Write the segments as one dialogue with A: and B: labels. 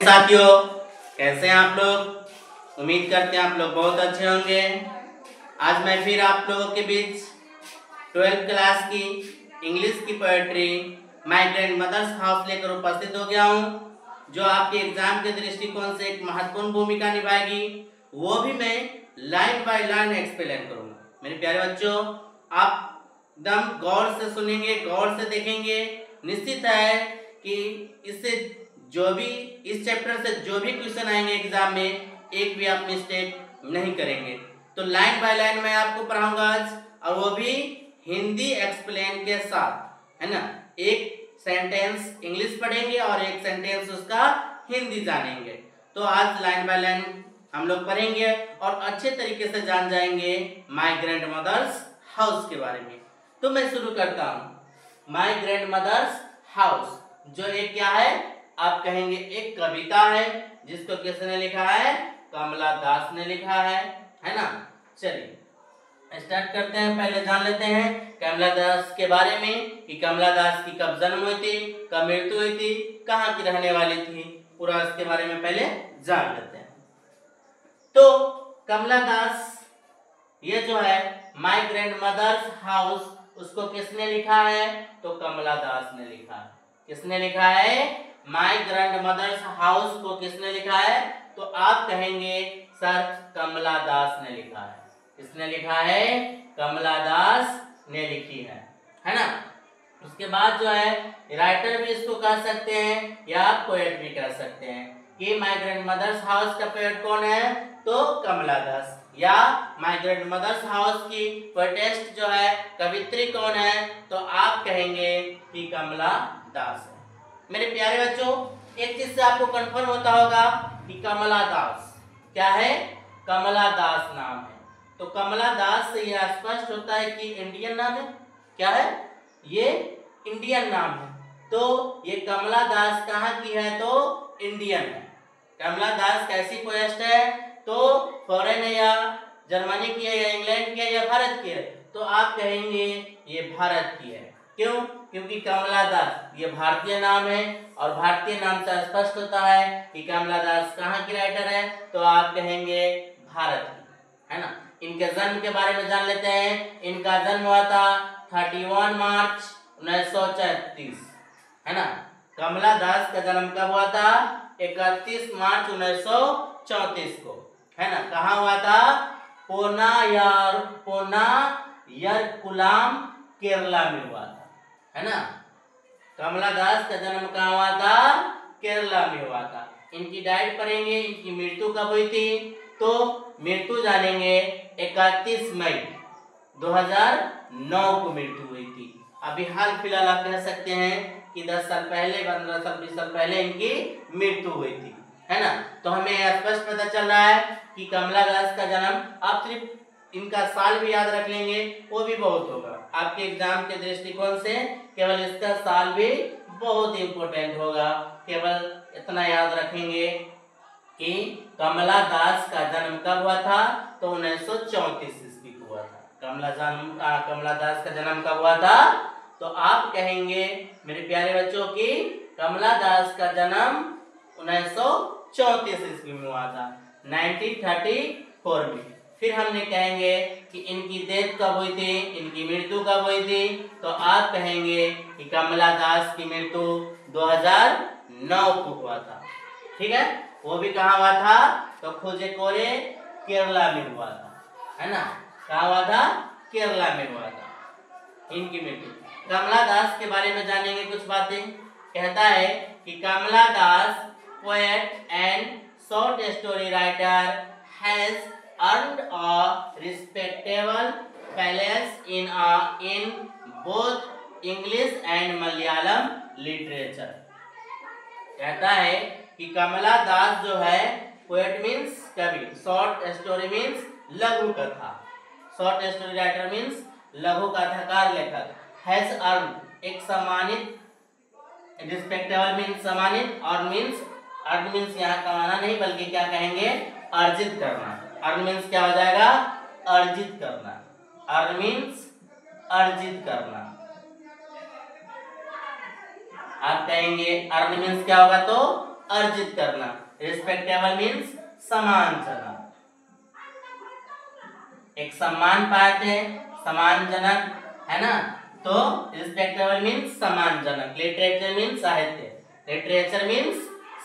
A: साथियों, कैसे हैं आप लोग। उम्मीद करते हैं आप लोग बहुत अच्छे होंगे। आज मैं फिर आप लोगों के बीच 12th क्लास की इंग्लिश की poetry my grandmother's house लेकर उपस्थित हो गया हूं, जो आपके एग्जाम के दृष्टिकोण से एक महत्वपूर्ण भूमिका निभाएगी। वो भी मैं लाइन बाय लाइन एक्सप्लेन करूंगा। मेरे प्यारे बच्चों, आप एकदम गौर से सुनेंगे, गौर से देखेंगे। निश्चित है कि इससे जो भी इस चैप्टर से जो भी क्वेश्चन आएंगे एग्जाम में, एक भी आप मिस्टेक नहीं करेंगे। तो लाइन बाय लाइन मैं आपको पढ़ाऊंगा आज, और वो भी हिंदी एक्सप्लेन के साथ, है ना। एक सेंटेंस इंग्लिश पढ़ेंगे और एक सेंटेंस उसका हिंदी जानेंगे। तो आज लाइन बाय लाइन हम लोग पढ़ेंगे और अच्छे तरीके से जान जाएंगे माय ग्रैंड मदर्स हाउस के बारे में। तो मैं शुरू करता हूँ। माय ग्रैंड मदर्स हाउस जो एक क्या है, आप कहेंगे एक कविता है, जिसको किसने लिखा है, कमला दास ने लिखा है ना। चलिए स्टार्ट करते हैं। पहले जान लेते हैं कमला दास के बारे में कि कमला दास की कब जन्म हुई थी, कब मृत्यु हुई थी, कहाँ की रहने वाली थी, पूरा इसके बारे में पहले जान लेते हैं। तो कमला दास ये जो है माय ग्रैंड मदर्स हाउस, उसको किसने लिखा है, तो कमला दास ने लिखा है। किसने लिखा है, माय ग्रैंड मदर्स हाउस को किसने लिखा है, तो आप कहेंगे सर कमला दास ने लिखा है। किसने लिखा है, कमला दास ने लिखी है ना। उसके बाद जो है राइटर भी इसको कह सकते हैं या पोएट भी कह सकते हैं कि माय ग्रैंड मदर्स हाउस का पोएट कौन है, तो कमला दास। या माय ग्रैंड मदर्स हाउस की पोएटेस्ट जो है, कवित्री कौन है, तो आप कहेंगे कि कमला दास है। मेरे प्यारे बच्चों, एक चीज से आपको कंफर्म होता होगा कि कमला दास क्या है, कमला दास नाम है। तो कमला दास से यह स्पष्ट होता है कि इंडियन नाम है। क्या है, ये इंडियन नाम है। तो ये कमला दास कहाँ की है, तो इंडियन है। कमला दास कैसी पोएस्ट है, तो फॉरेन है, या जर्मनी की है, या इंग्लैंड की है, या भारत की है, तो आप कहेंगे ये भारत की है। क्यों, क्योंकि कमला दास ये भारतीय नाम है, और भारतीय नाम से स्पष्ट होता है कि कमला दास कहाँ की राइटर है, तो आप कहेंगे भारत की, है ना। इनके जन्म के बारे में जान लेते हैं। इनका जन्म हुआ था 31 मार्च 1934, है ना। कमला दास का जन्म कब हुआ था, 31 मार्च 1934 को, है ना। कहाँ हुआ था, पोना यरकुलम केरला में हुआ था, है ना। कमला दास का जन्म कहाँ हुआ था, केरला में हुआ था। इनकी डाइट पढ़ेंगे, इनकी मृत्यु कब हुई थी, तो मृत्यु जानेंगे 31 मई 2009 को मृत्यु हुई थी। अभी हाल फिलहाल आप कह सकते हैं कि 10 साल पहले, 15 साल, 20 साल पहले इनकी मृत्यु हुई थी, है ना। तो हमें यह स्पष्ट पता चल रहा है कि कमला दास का जन्म, आप सिर्फ इनका साल भी याद रख लेंगे वो भी बहुत होगा आपके एग्जाम के दृष्टिकोण से। केवल इसका साल भी बहुत इंपॉर्टेंट होगा। केवल इतना याद रखेंगे कि कमला दास का जन्म कब हुआ था, तो 1934 ईस्वी को हुआ था। कमला दास का जन्म कब हुआ था, तो आप कहेंगे मेरे प्यारे बच्चों की कमला दास का जन्म 1934 ईस्वी में हुआ था, 1934 में। फिर हमने कहेंगे कि इनकी डेथ कब हुई थी, इनकी मृत्यु कब हुई थी, तो आप कहेंगे कि कमला दास की मृत्यु 2009 को हुआ था। ठीक है, वो भी कहाँ हुआ था, तो कोझिकोड केरला में हुआ था, है ना। कहाँ हुआ था, केरला में हुआ था इनकी मृत्यु। कमला दास के बारे में जानेंगे कुछ बातें। कहता है कि Kamala Das poet and short story writer has earned a respectable place in both English and Malayalam literature। कहता है कि कमला दास जो है, पोएट मीन्स कवि, शॉर्ट स्टोरी मीन्स लघु कथा, शॉर्ट स्टोरी राइटर मीन्स लघु कथाकार लेखक, हैज अर्न एक सम्मानित, रिस्पेक्टेबल मीन्स सम्मानित, और मीन्स अर्न मीन्स यहाँ कमाना नहीं बल्कि क्या कहेंगे, अर्जित करना। अर्न मीन्स क्या हो जाएगा, अर्जित करना। अर्न मीन्स अर्जित करना। आप कहेंगे अर्न मीन्स क्या होगा, तो अर्जित करना। रिस्पेक्टेबल मीन्स सम्मानजनक, एक सम्मान पाते हैं, सम्मानजनक, है ना। तो रिस्पेक्टेबल मीन्स सम्मानजनक। लिटरेचर मीन्स साहित्य, लिटरेचर मीन्स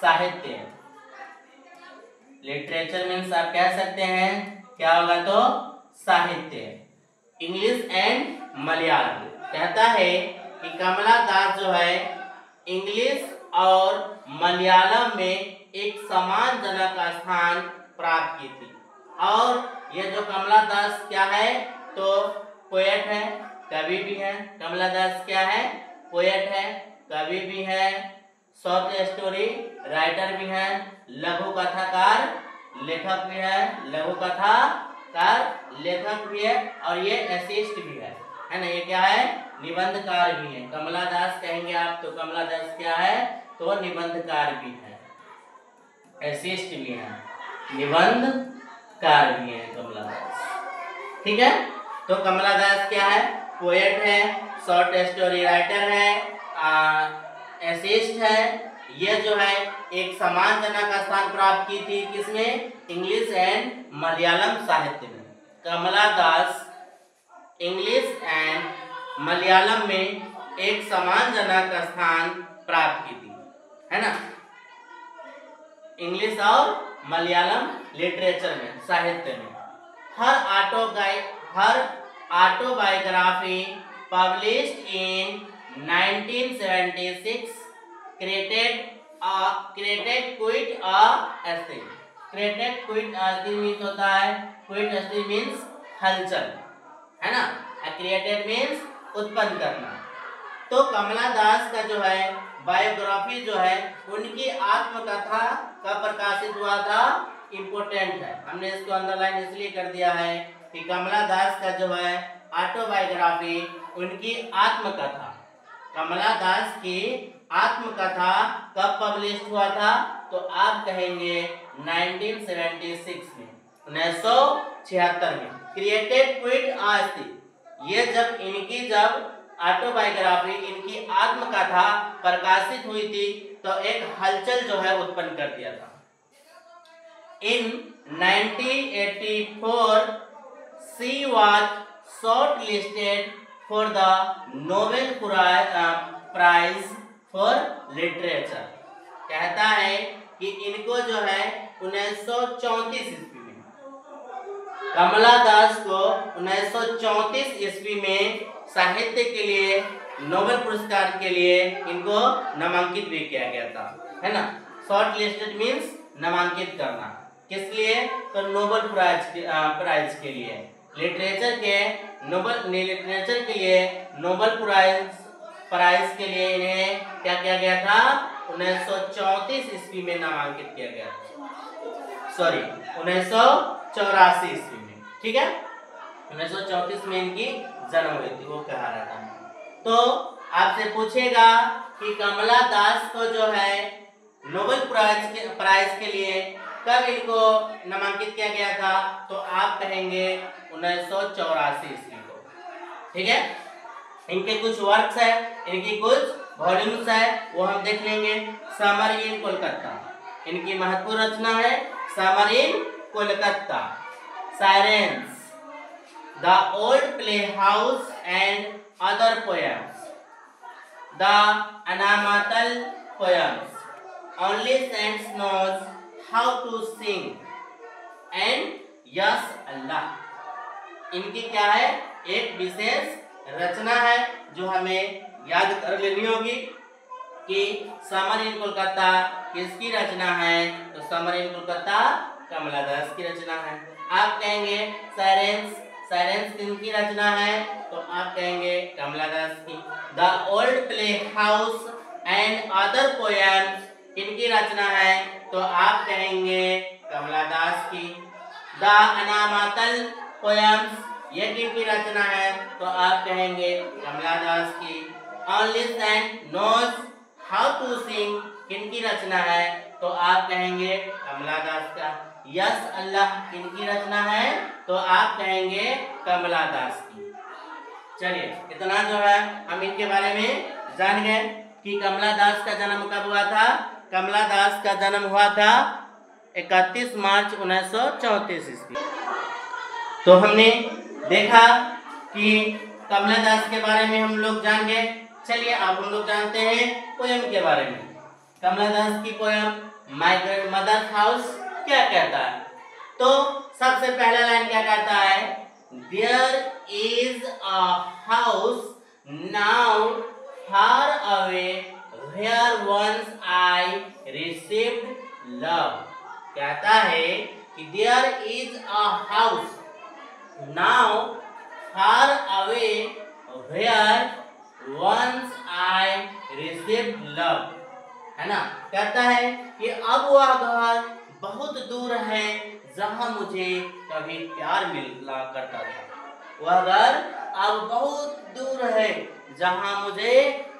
A: साहित्य, लिटरेचर मीन्स आप कह सकते हैं क्या होगा तो साहित्य। इंग्लिश एंड मलयालम कहता है कि कमला दास जो है इंग्लिश और मलयालम में एक सम्मानजनक स्थान प्राप्त की थी। और ये जो कमला दास क्या है तो पोएट है, कवि भी है। कमला दास क्या है? पोएट है, कवि भी है, शॉर्ट स्टोरी राइटर भी है, लघु कथाकार लेखक भी है, लघु कथाकार लेखक भी है, और ये एसेइस्ट भी है ना। ये क्या है? निबंधकार भी है। कमला दास कहेंगे आप तो कमला दास क्या है तो निबंधकार भी है, एसेइस्ट भी है, निबंधकार भी है कमला दास। ठीक है, तो कमला दास क्या है? पोएट है, शॉर्ट स्टोरी राइटर है, एसेइस्ट है। ये जो है एक सम्मानजनक स्थान प्राप्त की थी किसमें? इंग्लिश एंड मलयालम साहित्य में। कमला दास इंग्लिश एंड मलयालम में एक सम्मानजनक स्थान प्राप्त की थी, है ना। इंग्लिश और मलयालम लिटरेचर में, साहित्य में। हर autobiography published in 1976 created quite a essay। created quite a essay means होता है, quite essay मीन्स हलचल, है ना। created मीन्स उत्पन्न करना। तो कमला दास का जो है बायोग्राफी जो है उनकी आत्मकथा का प्रकाशित हुआ था, इम्पोर्टेंट है। हमने इसको अंडरलाइन इसलिए कर दिया है कि कमला दास का जो है ऑटोबायोग्राफी उनकी आत्मकथा, कमला दास की आत्मकथा कब पब्लिश हुआ था तो आप कहेंगे 1976 में, 1976 में। क्रिएटेड क्विट आस्ती, ये जब ऑटोबायोग्राफी इनकी आत्मकथा प्रकाशित हुई थी तो एक हलचल जो है उत्पन्न कर दिया था। In 1984 she was shortlisted for the Nobel prize for literature. कहता है कि इनको जो है 1934 ईस्वी में, कमला दास को 1934 ईस्वी में साहित्य के लिए नोबेल पुरस्कार के लिए इनको नामांकित भी किया गया था, है ना। शॉर्ट लिस्टेड मीन्स नामांकित करना, किस लिए तो नोबेल प्राइज के लिए। लिटरेचर के लिए नोबेल प्राइज के लिए इन्हें क्या किया गया था 1934 ईस्वी में नामांकित किया गया, सॉरी 1984 ईस्वी में। ठीक है, 1934 में इनकी जन्म हुई थी, वो कहा रहा था। तो आपसे पूछेगा कि कमला दास को जो है नोबेल प्राइज के लिए कब इनको नामांकित किया गया था तो आप कहेंगे 1984 ईस्वी को। ठीक है, इनके कुछ वर्क्स है, इनकी कुछ वॉल्यूम्स है, वो हम देख लेंगे। समर इन कोलकाता इनकी महत्वपूर्ण रचना है, summer in Kolkata, sirens, the old play house and other poems, the Anamalai poems, only saints knows how to sing, and yes Allah. इनकी क्या है, एक विशेष रचना है जो हमें याद कर लेनी होगी कि समर इन कोलकाता किसकी रचना है तो समर इन कोलकाता कमला दास की रचना है। आप कहेंगे साइरेंस किसकी रचना है तो आप कहेंगे कमला दास की। The old play house and other poems किनकी रचना है तो आप कहेंगे कमला दास की। द अनामातल पोएम्स ये किनकी रचना है तो आप कहेंगे कमला दास की। Only saint knows how to sing किनकी रचना है तो आप कहेंगे कमला दास का। यस अल्लाह किनकी रचना है तो आप कहेंगे कमला दास की। चलिए, इतना जो है हम इनके बारे में जान गए कि कमला दास का जन्म कब हुआ था कमला दास का जन्म हुआ था 31 मार्च 1934 ईस्वी। तो हमने देखा कि कमला दास के बारे में हम लोग जान गए। चलिए अब हम लोग जानते हैं पोयम के बारे में। कमला दास की पोयम माय ग्रैंडमदर हाउस क्या कहता है? तो सबसे पहला लाइन क्या कहता है? There is a house now far away where once I received love. कहता है कि there is a house now far away where once I received love, है ना। कहता है कि अब वह घर बहुत दूर है जहां मुझे कभी प्यार मिला करता था। वह घर अब बहुत दूर है जहां मुझे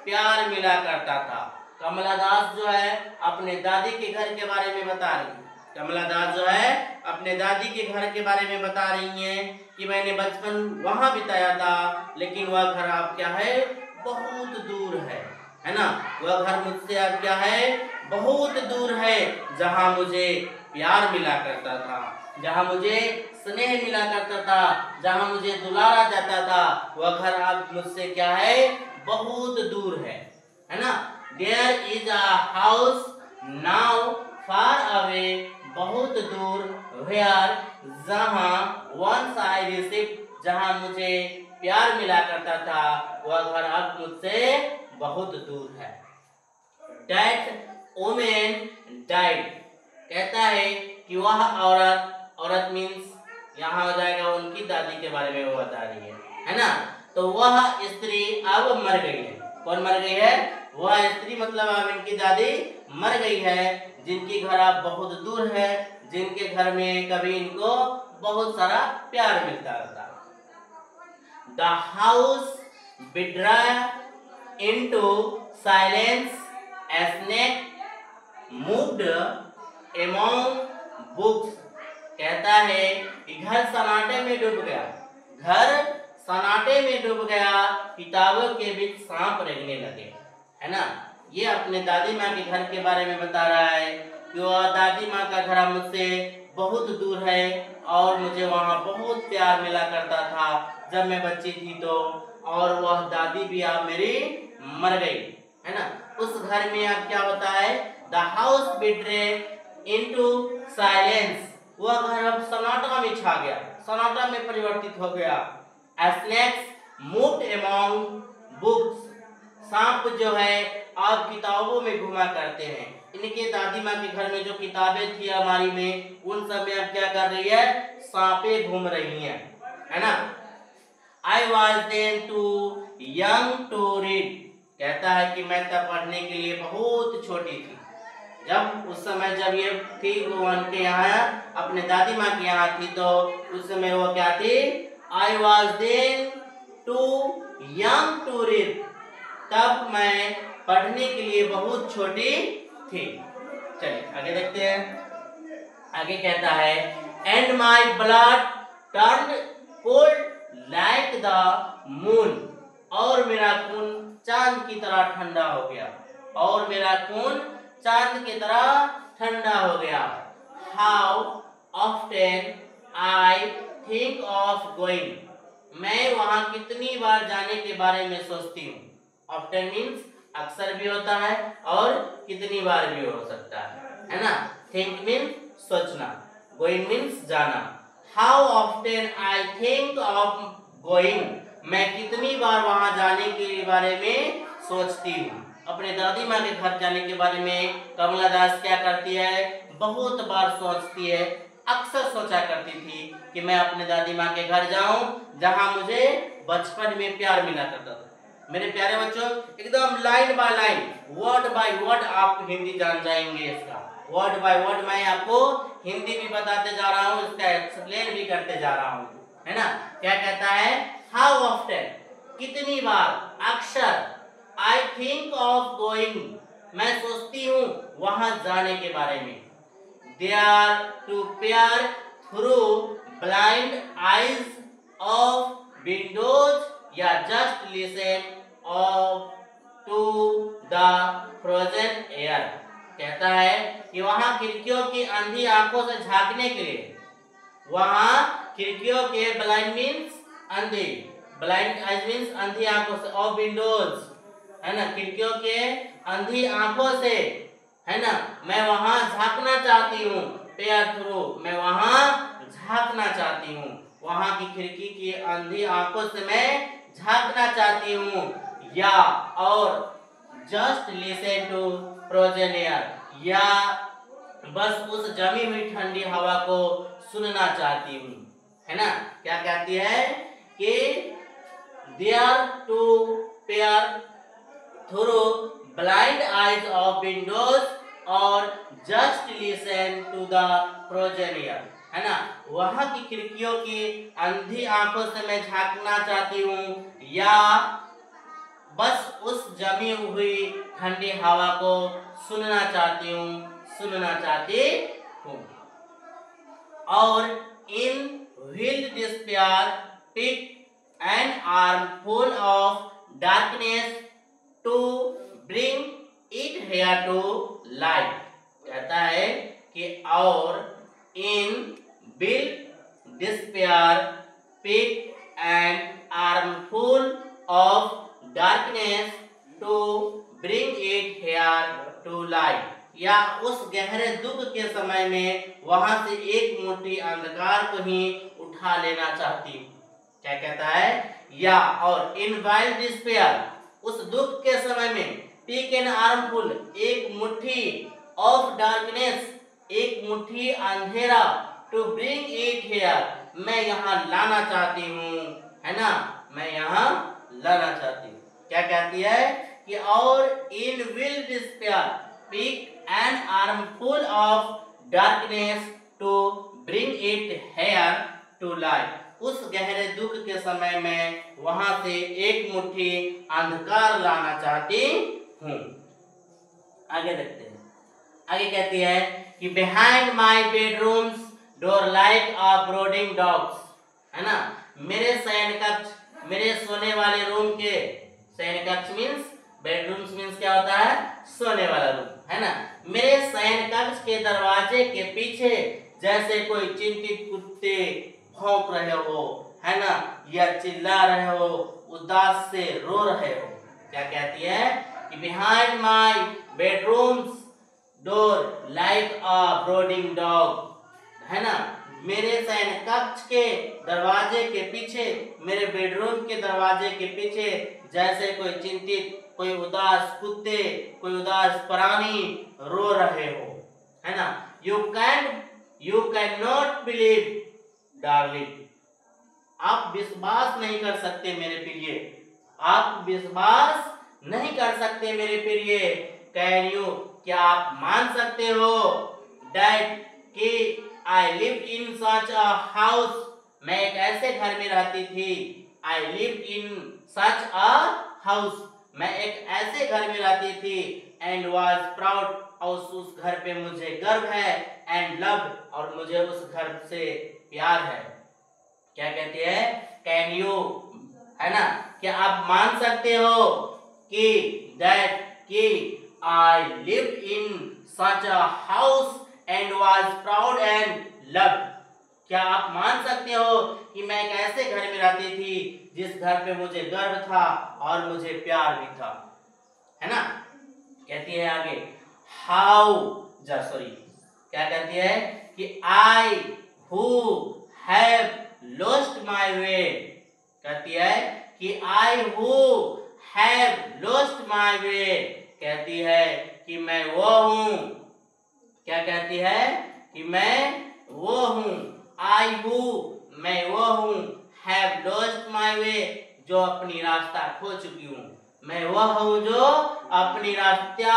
A: प्यार मिला करता था। कमला दास जो है अपने दादी के घर के बारे में बता रही है। कमला दास जो है अपने दादी के घर के बारे में बता रही हैं कि मैंने बचपन वहां बिताया था, लेकिन वह घर अब क्या है? बहुत दूर है ना। वह घर मुझसे अब क्या है? बहुत दूर है जहां मुझे प्यार मिला करता था, जहां मुझे स्नेह मिला करता था, जहां मुझे दुलारा जाता था। वह घर अब मुझसे क्या है? बहुत दूर है ना। There is a house now far away, बहुत दूर, वेयर, जहां, वंस आई रिसीव, जहां मुझे प्यार मिला करता था। वह घर अब मुझसे बहुत दूर है। That woman died, कहता है कि वह औरत मीन्स यहाँ हो जाएगा उनकी दादी के बारे में वो बता रही है ना। तो वह स्त्री अब मर गई है। कौन मर गई है? वह स्त्री मतलब अब इनकी दादी मर गई है, जिनकी घर अब बहुत दूर है, जिनके घर में कभी इनको बहुत सारा प्यार मिलता रहता। The house betrayed into silence. A snake moved among books. कहता है कि घर सन्नाटे में डूब गया, घर सन्नाटे में डूब गया, किताबों के बीच सांप रेंगने लगे, है ना। ये अपने दादी माँ के घर के बारे में बता रहा है कि वह दादी माँ का घर मुझसे बहुत दूर है और मुझे वहाँ बहुत प्यार मिला करता था जब मैं बच्ची थी तो, और वह दादी भी अब मेरी मर गई, है ना। उस घर में अब क्या होता है? The house betrayed into silence, वह घर अब सन्नाटा में छा गया, सन्नाटा में परिवर्तित हो गया। स्नेक्स मूव्ड अमंग बुक्स, सांप जो है अब किताबों में घुमा करते हैं। इनके दादी माँ के घर में जो किताबें थी हमारी में, उन सब में अब क्या कर रही है? सांपें घूम रही हैं, है ना। I was then too young to read, कहता है कि मैं तब पढ़ने के लिए बहुत छोटी थी। जब उस समय जब ये थी वो उनके यहाँ अपने दादी माँ के यहाँ थी, तो उस समय वो क्या थी? I was then too young to read, तब मैं पढ़ने के लिए बहुत छोटी थी। चलिए आगे देखते हैं। आगे कहता है and my blood turned cold like the moon, और मेरा खून चांद की तरह ठंडा हो गया, और मेरा खून चांद की तरह ठंडा हो गया। How often I think of going, मैं वहाँ कितनी बार जाने के बारे में सोचती हूँ। Often means अक्सर भी होता है और कितनी बार भी हो सकता है ना। Think means सोचना, going means जाना। How often I think of going, मैं कितनी बार वहां जाने के बारे में सोचती हूँ। अपने दादी माँ के घर जाने के बारे में कमला दास क्या करती है? बहुत बार सोचती है, अक्सर सोचा करती थी कि मैं अपने दादी माँ के घर जाऊं जहां मुझे बचपन में प्यार मिला करता था। मेरे प्यारे बच्चों, एकदम line by line, word by word आप हिंदी जान जाएंगे। इसका वर्ड बाय वर्ड मैं आपको हिंदी भी बताते जा रहा हूँ, इसका एक्सप्लेन भी करते जा रहा हूँ, है ना। क्या कहता है? हाउ ऑफ्टन, कितनी बार, अक्सर, आई थिंक ऑफ गोइंग, मैं सोचती हूँ वहां जाने के बारे में। They are to peer through blind eyes of windows या just listen of to the frozen air, कहता है कि वहां खिड़कियों की अंधी आंखों से झांकने के लिए, वहां खिड़कियों के ब्लाइंड मीन्स अंधी, ब्लाइंड आइज मीन्स अंधी आंखों से, और विंडोज है ना, खिड़कियों के अंधी आंखों से है ना, मैं वहां झांकना चाहती हूँ, पेयर थ्रू, मैं वहां झांकना चाहती हूँ, वहां की खिड़की की अंधी आंखों से मैं झांकना चाहती हूँ, या और just listen to frozen air, या बस उस जमी हुई ठंडी हवा को सुनना चाहती हूँ, है ना। क्या कहती है कि there to peer through blind eyes of windows और just listen to the frozen air, है ना, वहां की खिड़कियों की अंधी आंखों से मैं झांकना चाहती हूँ, या बस उस जमी हुई ठंडी हवा को सुनना चाहती हूँ। और इन wild despair pick an armful of darkness to bring it here to light, कहता है कि और in wild despair pick an armful of darkness to bring it here to light, या उस गहरे दुख के समय में वहां से एक मोटी अंधकार को ही उठा लेना चाहती हूँ। क्या कहता है, या और इन वाइल्ड डिस्पेयर, उस दुख के समय में, पिक एन आर्मफुल, एक मुट्ठी, ऑफ डार्कनेस, एक मुट्ठी अंधेरा, टू ब्रिंग इट हियर, मैं यहाँ लाना चाहती हूँ, है ना, मैं यहाँ लाना चाहती हूँ। क्या कहती है कि और in wild despair pick an armful of darkness to bring it here to light, उस गहरे दुख के समय में वहां से एक मुट्ठी अंधकार लाना चाहती हूँ। आगे देखते हैं, आगे कहती है कि behind my bedroom's door like a brooding dogs, है ना, मेरे शयन कक्ष, मेरे सोने वाले रूम के, शयन कक्ष मीन्स, बेडरूम्स मीन्स क्या होता है, सोने वाला रूम, है ना, मेरे शयन कक्ष के दरवाजे के पीछे जैसे कोई चिंतित कुत्ते भौंक रहे हो, है ना, या चिल्ला रहे हो, उदास से रो रहे हो। क्या कहती है कि behind my bedroom's door like a brooding dog, है ना, मेरे शयन कक्ष के दरवाजे के पीछे, मेरे बेडरूम के दरवाजे के पीछे जैसे कोई चिंतित, कोई उदास कुत्ते, कोई उदास प्राणी रो रहे हो, है ना। You can not believe darling, आप विश्वास नहीं कर सकते मेरे प्रिय, आप विश्वास नहीं कर सकते मेरे प्रिय। कैन यू, क्या आप मान सकते हो, डैट कि I live in such a house, मैं एक ऐसे घर में रहती थी, I live in such a house, मैं एक ऐसे घर में रहती थी, एंड वॉज प्राउड, और उस घर पे मुझे गर्व है, एंड लव, और मुझे उस घर से प्यार है। क्या कहती है, कैन यू, है ना, क्या आप मान सकते हो कि दैट कि I live in such a house and was proud and love, क्या आप मान सकते हो कि मैं एक ऐसे घर में रहती थी जिस घर पे मुझे गर्व था और मुझे प्यार भी था, है ना। कहती है आगे, क्या कहती है कि I who have lost my वे, कहती है कि I who have lost my वे, कहती है कि मैं वो हूँ, क्या कहती है कि मैं वो हूँ, आई हु, मैं वो हूँ, हैव लॉस्ट माय वे, जो अपनी रास्ता खो चुकी हूँ, मैं वह हूँ जो अपनी रास्ता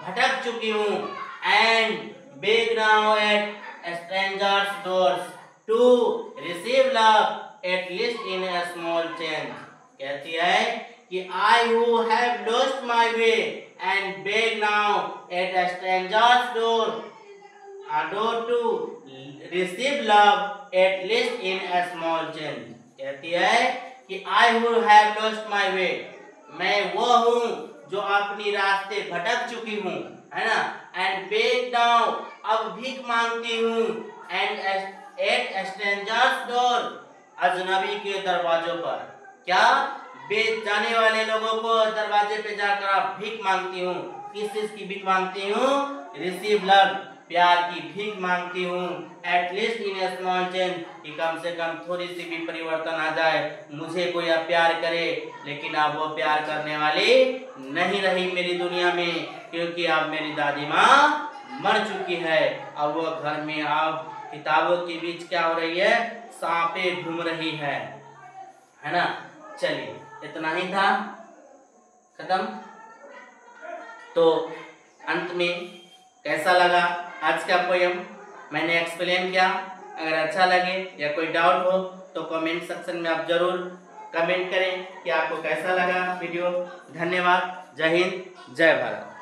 A: भटक चुकी हूँ, and beg now at strangers doors to receive love at least in a small change, कहती है कि I who have lost my way and beg now at strangers door to receive love at least in a small change, कहती है कि I who have lost my way, मैं वो हूँ जो अपनी रास्ते भटक चुकी हूँ, है ना, एंड बेग डाउन, अब भीख मांगती हूँ, एंड एट स्ट्रेंजर्स डोर, अजनबी के दरवाजों पर। क्या? बेच जाने वाले लोगों को दरवाजे पे जाकर आप भीख मांगती हूँ। किस चीज की भीख मांगती हूँ? रिसीव लव, प्यार की भीख मांगती हूँ। At least in A small change, कि कम से कम थोड़ी सी भी परिवर्तन आ जाए, मुझे कोई अब प्यार करे। लेकिन अब वो प्यार करने वाली नहीं रही मेरी दुनिया में, क्योंकि अब मेरी दादी माँ मर चुकी है। अब वो घर में अब किताबों के बीच क्या हो रही है? सांपे घूम रही है ना। चलिए, इतना ही था, खत्म। तो अंत में कैसा लगा आज का पोयम? मैंने एक्सप्लेन किया। अगर अच्छा लगे या कोई डाउट हो तो कमेंट सेक्शन में आप जरूर कमेंट करें कि आपको कैसा लगा वीडियो। धन्यवाद। जय हिंद, जय भारत।